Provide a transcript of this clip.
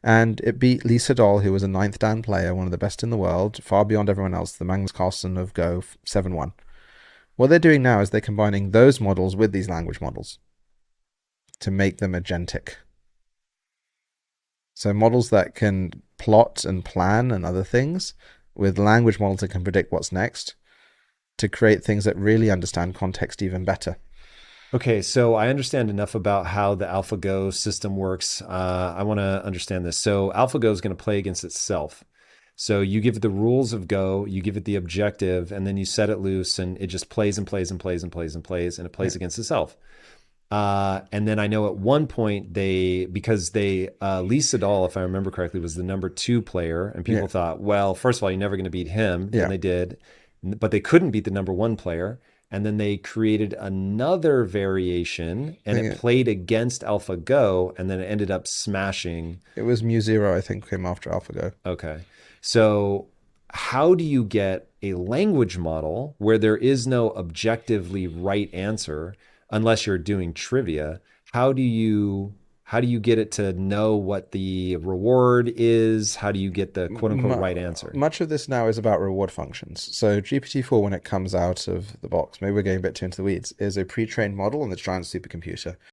And it beat Lisa Doll, who was a ninth dan player, one of the best in the world, far beyond everyone else, the Magnus Carlsen of Go, 7-1. What they're doing now is they're combining those models with these language models to make them agentic. So models that can plot and plan and other things with language models that can predict what's next to create things that really understand context even better. Okay, so I understand enough about how the AlphaGo system works. I want to understand this. So AlphaGo is going to play against itself. So you give it the rules of Go, you give it the objective, and then you set it loose, and it just plays and plays and plays and plays and plays, and it Yeah. plays against itself. And then I know at one point because Lee Sedol, if I remember correctly, was the number two player, and Yeah. people thought, well, first of all, you're never going to beat him. Then Yeah. they did, but they couldn't beat the number one player. And then they created another variation, I and think it played against AlphaGo, and then it ended up smashing. it was Mu Zero, I think, came after AlphaGo. Okay, so how do you get a language model where there is no objectively right answer unless you're doing trivia? How do you how do you get it to know what the reward is? How do you get the quote unquote right answer? Much of this now is about reward functions. So GPT-4, when it comes out of the box, maybe we're getting a bit too into the weeds, is a pre-trained model on the giant supercomputer.